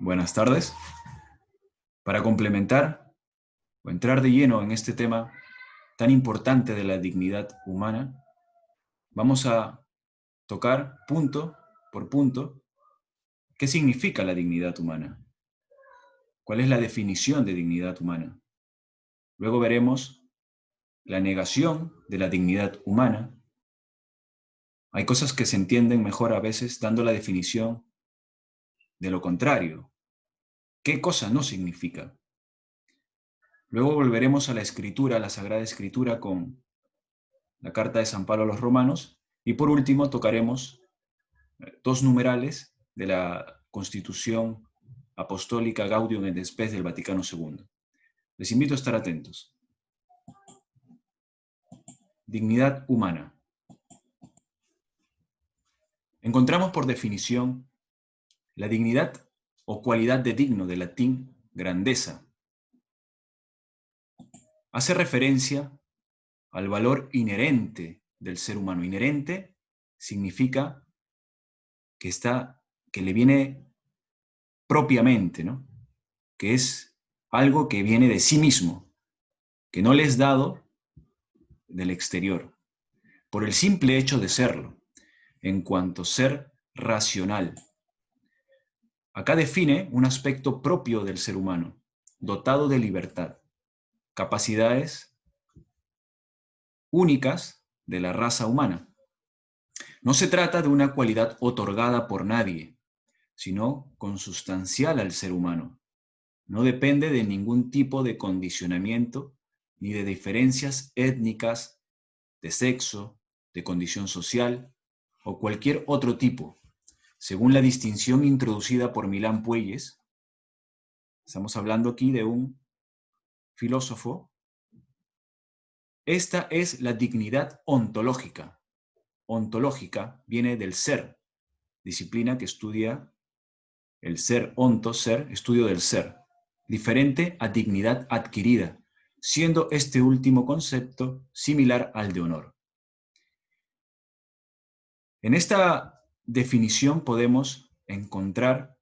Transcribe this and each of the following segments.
Buenas tardes. Para complementar o entrar de lleno en este tema tan importante de la dignidad humana, vamos a tocar punto por punto qué significa la dignidad humana, cuál es la definición de dignidad humana. Luego veremos la negación de la dignidad humana. Hay cosas que se entienden mejor a veces dando la definición de lo contrario. ¿Qué cosa no significa? Luego volveremos a la Escritura, a la Sagrada Escritura, con la carta de San Pablo a los Romanos. Y por último tocaremos dos numerales de la Constitución Apostólica Gaudium et Spes del Vaticano II. Les invito a estar atentos. Dignidad humana. Encontramos por definición la dignidad o cualidad de digno, de latín grandeza. Hace referencia al valor inherente del ser humano. Inherente significa que le viene propiamente, ¿no? Que es algo que viene de sí mismo, que no le es dado del exterior, por el simple hecho de serlo, en cuanto ser racional. Acá define un aspecto propio del ser humano, dotado de libertad, capacidades únicas de la raza humana. No se trata de una cualidad otorgada por nadie, sino consustancial al ser humano. No depende de ningún tipo de condicionamiento ni de diferencias étnicas, de sexo, de condición social o cualquier otro tipo. Según la distinción introducida por Milán Puelles, estamos hablando aquí de un filósofo, esta es la dignidad ontológica. Ontológica viene del ser, disciplina que estudia el ser, onto, ser, estudio del ser, diferente a dignidad adquirida, siendo este último concepto similar al de honor. En esta definición podemos encontrar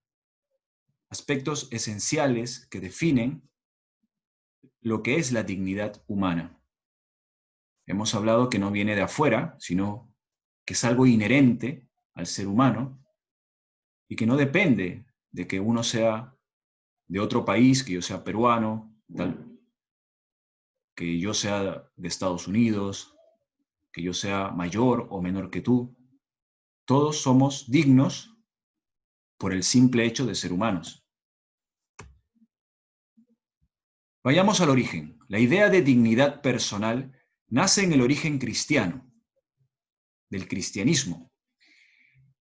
aspectos esenciales que definen lo que es la dignidad humana. Hemos hablado que no viene de afuera, sino que es algo inherente al ser humano y que no depende de que uno sea de otro país, que yo sea peruano, que yo sea de Estados Unidos, que yo sea mayor o menor que tú. Todos somos dignos por el simple hecho de ser humanos. Vayamos al origen. La idea de dignidad personal nace en el origen cristiano, del cristianismo.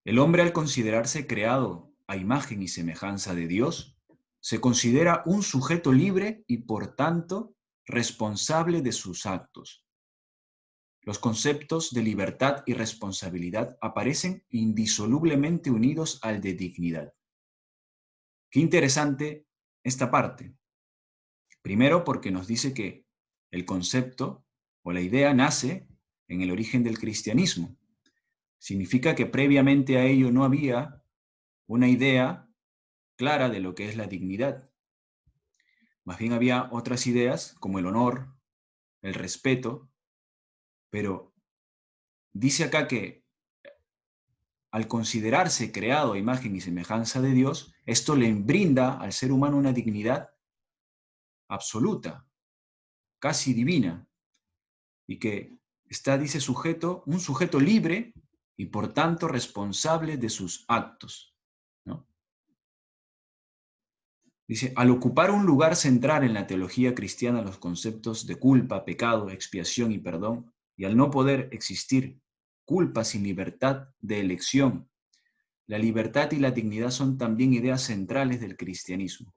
El hombre, al considerarse creado a imagen y semejanza de Dios, se considera un sujeto libre y, por tanto, responsable de sus actos. Los conceptos de libertad y responsabilidad aparecen indisolublemente unidos al de dignidad. Qué interesante esta parte. Primero, porque nos dice que el concepto o la idea nace en el origen del cristianismo. Significa que previamente a ello no había una idea clara de lo que es la dignidad. Más bien había otras ideas como el honor, el respeto, pero dice acá que al considerarse creado a imagen y semejanza de Dios, esto le brinda al ser humano una dignidad absoluta, casi divina, y que está, dice, un sujeto libre y por tanto responsable de sus actos, ¿no? Dice, al ocupar un lugar central en la teología cristiana los conceptos de culpa, pecado, expiación y perdón, y al no poder existir culpa sin libertad de elección, la libertad y la dignidad son también ideas centrales del cristianismo.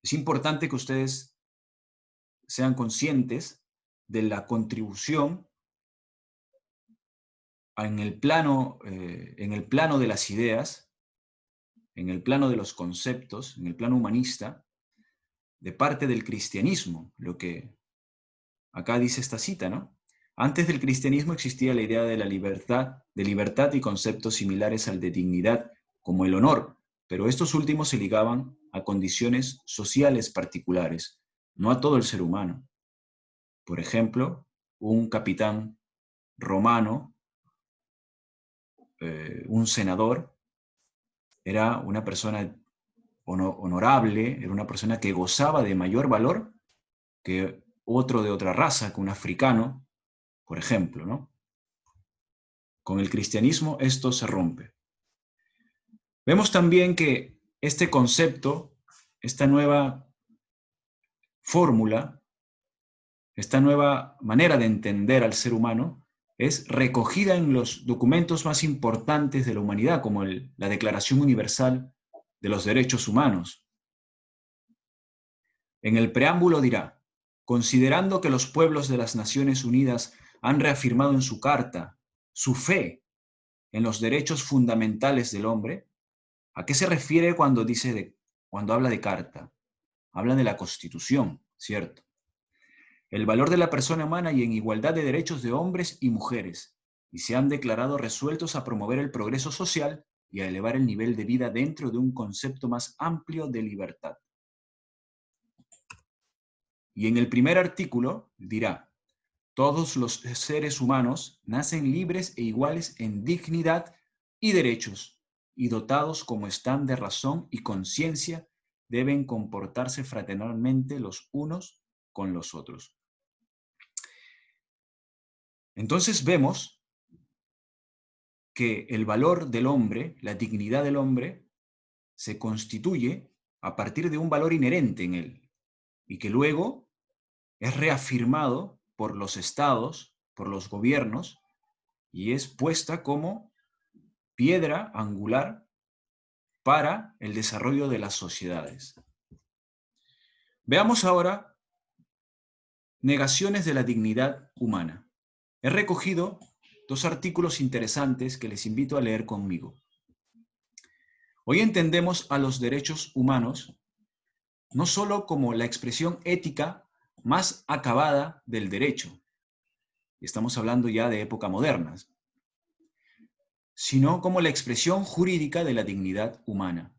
Es importante que ustedes sean conscientes de la contribución en el plano de las ideas, en el plano de los conceptos, en el plano humanista, de parte del cristianismo, lo que acá dice esta cita, ¿no? Antes del cristianismo existía la idea de la libertad y conceptos similares al de dignidad, como el honor, pero estos últimos se ligaban a condiciones sociales particulares, no a todo el ser humano. Por ejemplo, un capitán romano, un senador, era una persona honorable, era una persona que gozaba de mayor valor que otro de otra raza, que un africano, por ejemplo, ¿no? Con el cristianismo esto se rompe. Vemos también que este concepto, esta nueva fórmula, esta nueva manera de entender al ser humano, es recogida en los documentos más importantes de la humanidad, como la Declaración Universal de los Derechos Humanos. En el preámbulo dirá: considerando que los pueblos de las Naciones Unidas han reafirmado en su carta su fe en los derechos fundamentales del hombre. ¿A qué se refiere cuando habla de carta? Habla de la Constitución, ¿cierto? El valor de la persona humana y en igualdad de derechos de hombres y mujeres, y se han declarado resueltos a promover el progreso social y a elevar el nivel de vida dentro de un concepto más amplio de libertad. Y en el primer artículo dirá: todos los seres humanos nacen libres e iguales en dignidad y derechos, y dotados como están de razón y conciencia, deben comportarse fraternalmente los unos con los otros. Entonces vemos que el valor del hombre, la dignidad del hombre, se constituye a partir de un valor inherente en él, y que luego es reafirmado por los estados, por los gobiernos, y es puesta como piedra angular para el desarrollo de las sociedades. Veamos ahora negaciones de la dignidad humana. He recogido dos artículos interesantes que les invito a leer conmigo. Hoy entendemos a los derechos humanos no solo como la expresión ética más acabada del derecho, y estamos hablando ya de época moderna, sino como la expresión jurídica de la dignidad humana.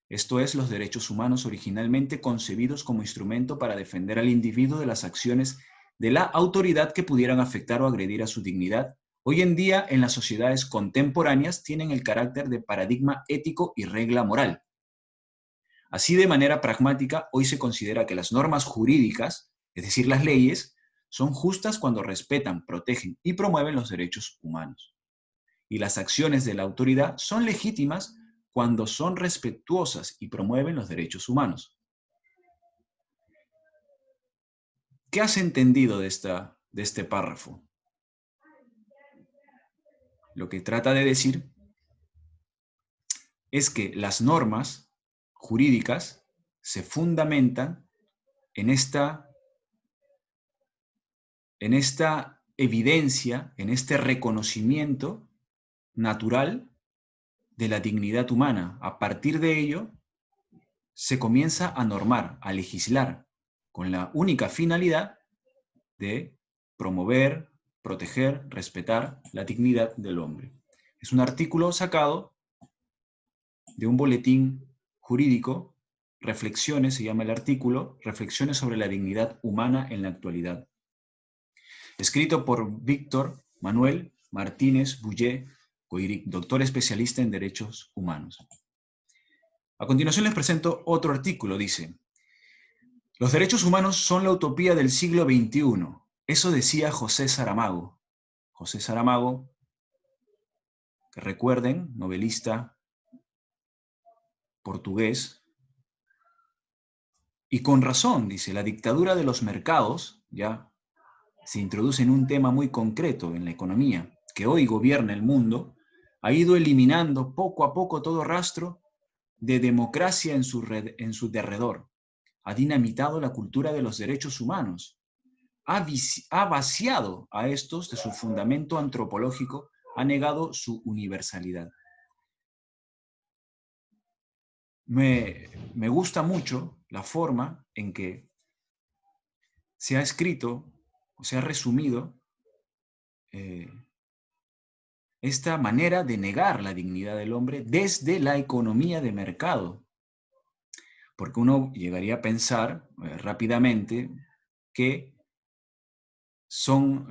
Esto es, los derechos humanos originalmente concebidos como instrumento para defender al individuo de las acciones de la autoridad que pudieran afectar o agredir a su dignidad. Hoy en día, en las sociedades contemporáneas, tienen el carácter de paradigma ético y regla moral. Así, de manera pragmática, hoy se considera que las normas jurídicas, es decir, las leyes, son justas cuando respetan, protegen y promueven los derechos humanos. Y las acciones de la autoridad son legítimas cuando son respetuosas y promueven los derechos humanos. ¿Qué has entendido de este párrafo? Lo que trata de decir es que las normas jurídicas se fundamentan en esta evidencia, en este reconocimiento natural de la dignidad humana. A partir de ello, se comienza a normar, a legislar, con la única finalidad de promover, proteger, respetar la dignidad del hombre. Es un artículo sacado de un boletín jurídico, Reflexiones, se llama el artículo, Reflexiones sobre la dignidad humana en la actualidad. Escrito por Víctor Manuel Martínez Bullé Coiric, doctor especialista en derechos humanos. A continuación les presento otro artículo, dice: los derechos humanos son la utopía del siglo XXI. Eso decía José Saramago. José Saramago, que recuerden, novelista portugués. Y con razón, dice, la dictadura de los mercados ya se introduce en un tema muy concreto en la economía, que hoy gobierna el mundo, ha ido eliminando poco a poco todo rastro de democracia en su derredor. Ha dinamitado la cultura de los derechos humanos. Ha vaciado a estos de su fundamento antropológico, ha negado su universalidad. Me gusta mucho la forma en que se ha escrito o se ha resumido esta manera de negar la dignidad del hombre desde la economía de mercado. Porque uno llegaría a pensar rápidamente que son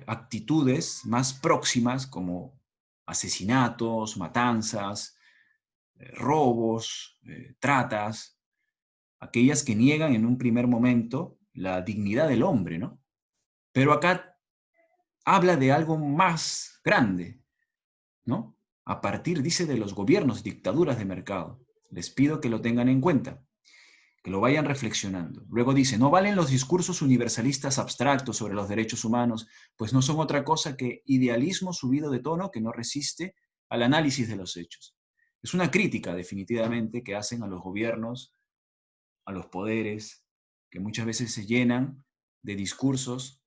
actitudes más próximas como asesinatos, matanzas, robos, tratas, aquellas que niegan en un primer momento la dignidad del hombre, ¿no? Pero acá habla de algo más grande, ¿no? A partir, dice, de los gobiernos, dictaduras de mercado. Les pido que lo tengan en cuenta, que lo vayan reflexionando. Luego dice, no valen los discursos universalistas abstractos sobre los derechos humanos, pues no son otra cosa que idealismo subido de tono que no resiste al análisis de los hechos. Es una crítica, definitivamente, que hacen a los gobiernos, a los poderes, que muchas veces se llenan de discursos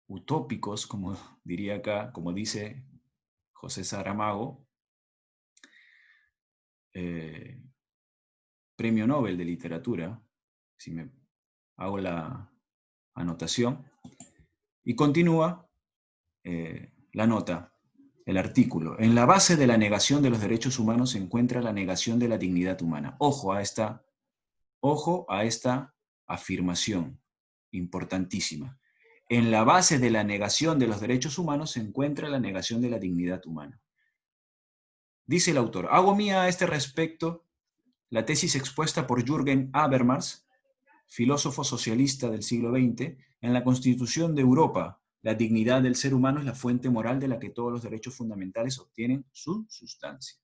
utópicos, como diría acá, como dice José Saramago, Premio Nobel de Literatura, si me hago la anotación, y continúa la nota, el artículo. En la base de la negación de los derechos humanos se encuentra la negación de la dignidad humana. Ojo a esta afirmación importantísima. En la base de la negación de los derechos humanos se encuentra la negación de la dignidad humana. Dice el autor, hago mía a este respecto la tesis expuesta por Jürgen Habermas, filósofo socialista del siglo XX, en la Constitución de Europa. La dignidad del ser humano es la fuente moral de la que todos los derechos fundamentales obtienen su sustancia.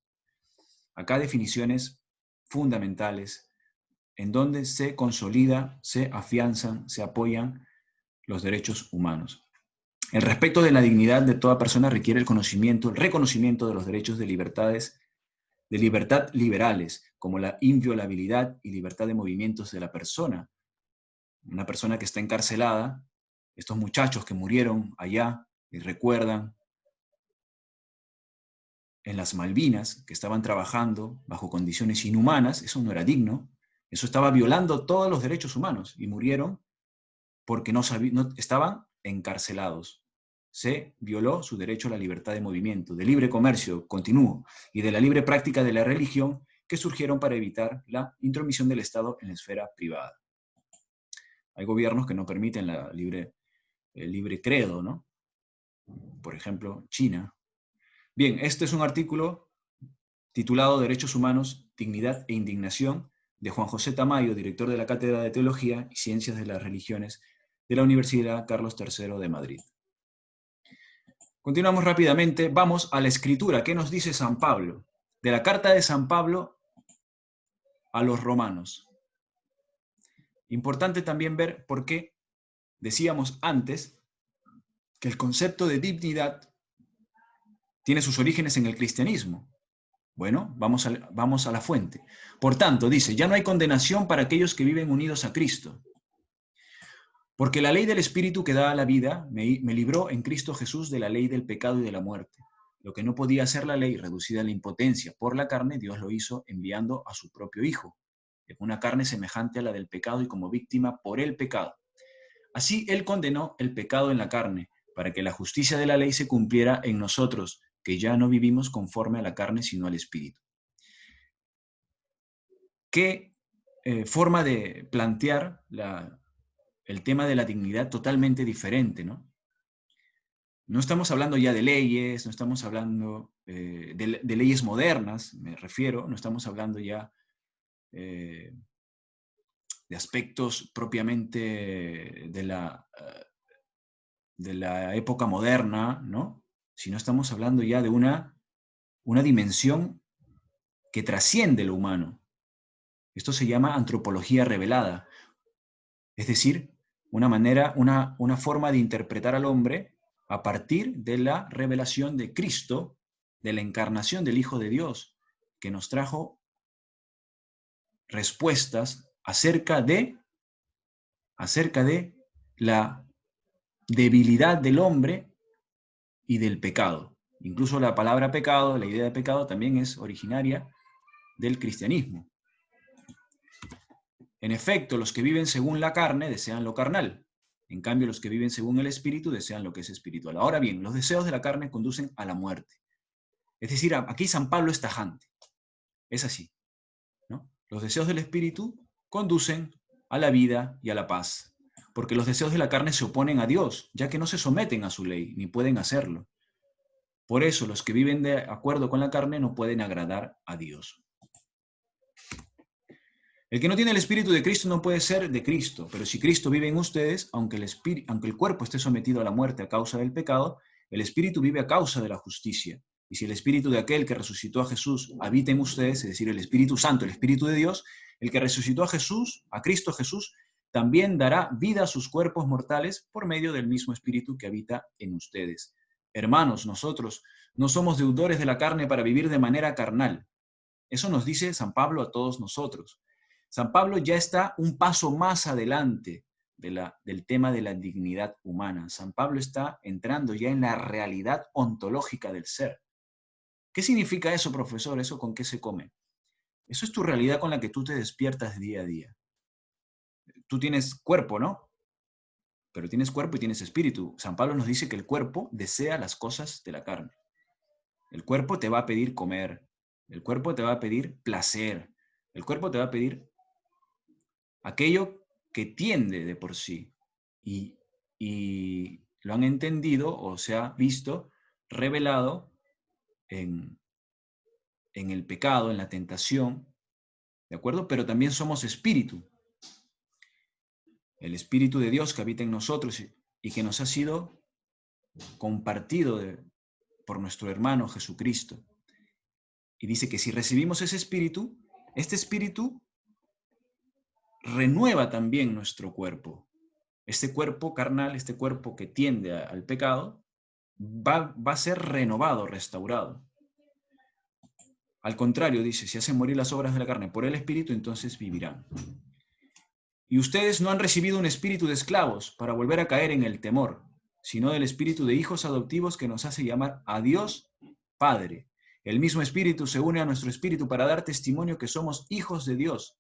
Acá definiciones fundamentales en donde se consolida, se afianzan, se apoyan los derechos humanos. El respeto de la dignidad de toda persona requiere el conocimiento, el reconocimiento de los derechos de libertad liberales, como la inviolabilidad y libertad de movimientos de la persona. Una persona que está encarcelada, estos muchachos que murieron allá y recuerdan en las Malvinas, que estaban trabajando bajo condiciones inhumanas, eso no era digno, eso estaba violando todos los derechos humanos y murieron porque no estaban encarcelados. Se violó su derecho a la libertad de movimiento, de libre comercio, continúo, y de la libre práctica de la religión que surgieron para evitar la intromisión del Estado en la esfera privada. Hay gobiernos que no permiten el libre credo, ¿no? Por ejemplo, China. Bien, este es un artículo titulado Derechos Humanos, Dignidad e Indignación, de Juan José Tamayo, director de la Cátedra de Teología y Ciencias de las Religiones de la Universidad Carlos III de Madrid. Continuamos rápidamente, vamos a la escritura. ¿Qué nos dice San Pablo? De la carta de San Pablo a los romanos. Importante también ver por qué decíamos antes que el concepto de dignidad tiene sus orígenes en el cristianismo. Bueno, vamos a la fuente. Por tanto, dice, ya no hay condenación para aquellos que viven unidos a Cristo. Porque la ley del Espíritu que da la vida me libró en Cristo Jesús de la ley del pecado y de la muerte. Lo que no podía hacer la ley, reducida a la impotencia por la carne, Dios lo hizo enviando a su propio Hijo, en una carne semejante a la del pecado y como víctima por el pecado. Así Él condenó el pecado en la carne, para que la justicia de la ley se cumpliera en nosotros, que ya no vivimos conforme a la carne, sino al Espíritu. ¿Qué forma de plantear el tema de la dignidad totalmente diferente, ¿no? No estamos hablando ya de leyes, no estamos hablando de leyes modernas, me refiero, no estamos hablando ya de aspectos propiamente de la época moderna, ¿no? Sino estamos hablando ya de una dimensión que trasciende lo humano. Esto se llama antropología revelada, es decir, una forma de interpretar al hombre a partir de la revelación de Cristo, de la encarnación del Hijo de Dios, que nos trajo respuestas acerca de la debilidad del hombre y del pecado. Incluso la palabra pecado, la idea de pecado, también es originaria del cristianismo. En efecto, los que viven según la carne desean lo carnal, En cambio, los que viven según el Espíritu desean lo que es espiritual. Ahora bien, los deseos de la carne conducen a la muerte. Es decir, aquí San Pablo es tajante. Es así, ¿no? Los deseos del Espíritu conducen a la vida y a la paz, porque los deseos de la carne se oponen a Dios, ya que no se someten a su ley, ni pueden hacerlo. Por eso, los que viven de acuerdo con la carne no pueden agradar a Dios. El que no tiene el Espíritu de Cristo no puede ser de Cristo, pero si Cristo vive en ustedes, aunque el cuerpo esté sometido a la muerte a causa del pecado, el Espíritu vive a causa de la justicia. Y si el Espíritu de aquel que resucitó a Jesús habita en ustedes, es decir, el Espíritu Santo, el Espíritu de Dios, el que resucitó a Jesús, a Cristo Jesús, también dará vida a sus cuerpos mortales por medio del mismo Espíritu que habita en ustedes. Hermanos, nosotros no somos deudores de la carne para vivir de manera carnal. Eso nos dice San Pablo a todos nosotros. San Pablo ya está un paso más adelante del tema de la dignidad humana. San Pablo está entrando ya en la realidad ontológica del ser. ¿Qué significa eso, profesor? ¿Eso con qué se come? Eso es tu realidad con la que tú te despiertas día a día. Tú tienes cuerpo, ¿no? Pero tienes cuerpo y tienes espíritu. San Pablo nos dice que el cuerpo desea las cosas de la carne. El cuerpo te va a pedir comer. El cuerpo te va a pedir placer. El cuerpo te va a pedir aquello que tiende de por sí. Y lo han entendido o se ha visto revelado en el pecado, en la tentación, ¿de acuerdo? Pero también somos espíritu. El Espíritu de Dios que habita en nosotros y que nos ha sido compartido por nuestro hermano Jesucristo. Y dice que si recibimos ese Espíritu, este Espíritu renueva también nuestro cuerpo. Este cuerpo carnal, este cuerpo que tiende al pecado, va a ser renovado, restaurado. Al contrario, dice, si hacen morir las obras de la carne por el Espíritu, entonces vivirán. Y ustedes no han recibido un espíritu de esclavos para volver a caer en el temor, sino del espíritu de hijos adoptivos que nos hace llamar a Dios Padre. El mismo espíritu se une a nuestro espíritu para dar testimonio que somos hijos de Dios,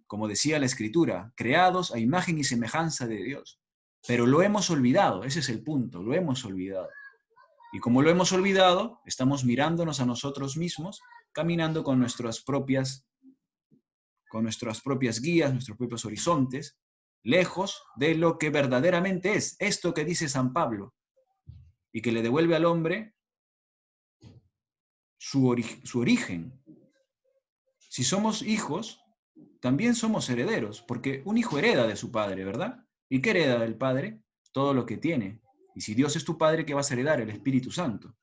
como decía la Escritura, creados a imagen y semejanza de Dios. Pero lo hemos olvidado, ese es el punto, lo hemos olvidado. Y como lo hemos olvidado, estamos mirándonos a nosotros mismos, caminando con nuestras propias guías, nuestros propios horizontes, lejos de lo que verdaderamente es, esto que dice San Pablo, y que le devuelve al hombre su origen. Si somos hijos, también somos herederos, porque un hijo hereda de su padre, ¿verdad? ¿Y qué hereda del padre? Todo lo que tiene. Y si Dios es tu padre, ¿qué vas a heredar? El Espíritu Santo.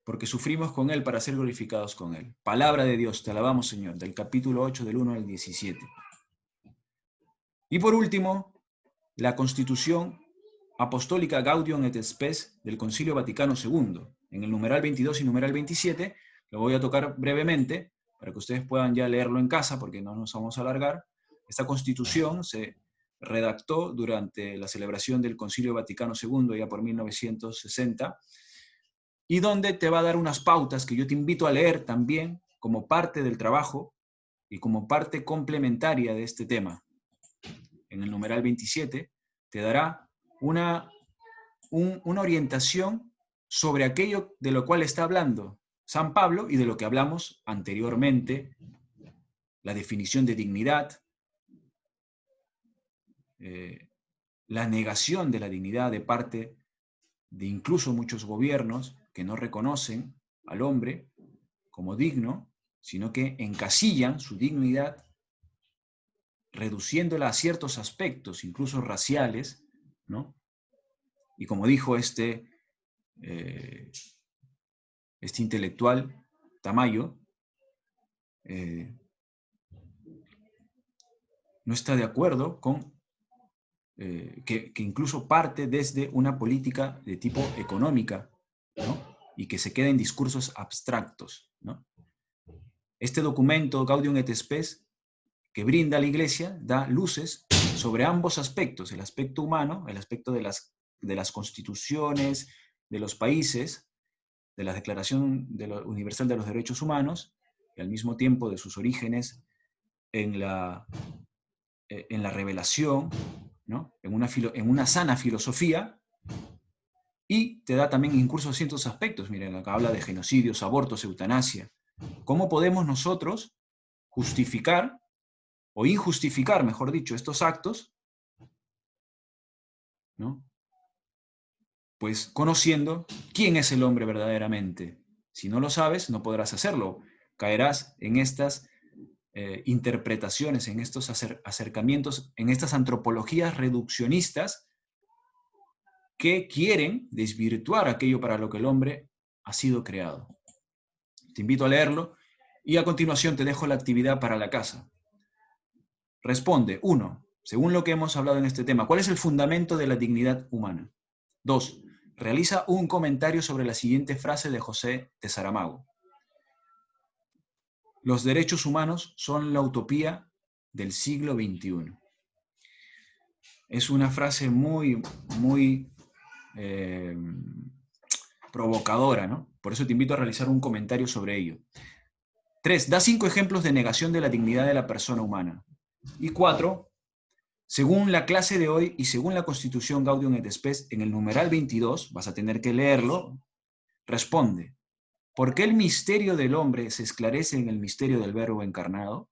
Porque sufrimos con Él para ser glorificados con Él. Palabra de Dios, te alabamos, Señor, del capítulo 8, del 1 al 17. Y por último, la Constitución Apostólica Gaudium et Spes del Concilio Vaticano II. En el numeral 22 y numeral 27, lo voy a tocar brevemente, para que ustedes puedan ya leerlo en casa, porque no nos vamos a alargar. Esta Constitución se redactó durante la celebración del Concilio Vaticano II, ya por 1960, y donde te va a dar unas pautas que yo te invito a leer también como parte del trabajo y como parte complementaria de este tema. En el numeral 27 te dará una orientación sobre aquello de lo cual está hablando San Pablo y de lo que hablamos anteriormente, la definición de dignidad, la negación de la dignidad de parte de incluso muchos gobiernos que no reconocen al hombre como digno, sino que encasillan su dignidad reduciéndola a ciertos aspectos, incluso raciales, ¿no? Y como dijo este intelectual, Tamayo, no está de acuerdo con que incluso parte desde una política de tipo económica, ¿no? Y que se queda en discursos abstractos, ¿no? Este documento, Gaudium et Spes, que brinda a la Iglesia, da luces sobre ambos aspectos, el aspecto humano, el aspecto de las constituciones de los países, de la Declaración Universal de los Derechos Humanos, y al mismo tiempo de sus orígenes en la revelación, ¿no? En una sana filosofía, y te da también incurso a ciertos aspectos. Miren, acá habla de genocidios, abortos, eutanasia. ¿Cómo podemos nosotros justificar, o injustificar, mejor dicho, estos actos, ¿no? Pues conociendo quién es el hombre verdaderamente. Si no lo sabes, no podrás hacerlo. Caerás en estas interpretaciones, en estos acercamientos, en estas antropologías reduccionistas que quieren desvirtuar aquello para lo que el hombre ha sido creado. Te invito a leerlo y a continuación te dejo la actividad para la casa. Responde, 1. Según lo que hemos hablado en este tema, ¿cuál es el fundamento de la dignidad humana? 2. Realiza un comentario sobre la siguiente frase de José de Saramago. Los derechos humanos son la utopía del siglo XXI. Es una frase muy provocadora, ¿no? Por eso te invito a realizar un comentario sobre ello. 3. Da 5 ejemplos de negación de la dignidad de la persona humana. Y 4. Según la clase de hoy y según la Constitución Gaudium et Spes, en el numeral 22, vas a tener que leerlo, responde, ¿por qué el misterio del hombre se esclarece en el misterio del Verbo encarnado?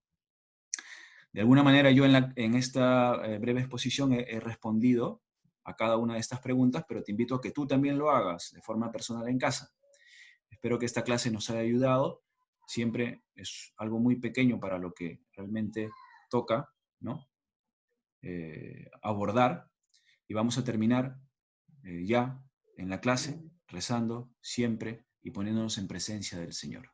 De alguna manera yo en esta breve exposición he respondido a cada una de estas preguntas, pero te invito a que tú también lo hagas de forma personal en casa. Espero que esta clase nos haya ayudado. Siempre es algo muy pequeño para lo que realmente toca, ¿no? Abordar. Y vamos a terminar ya en la clase rezando siempre y poniéndonos en presencia del Señor.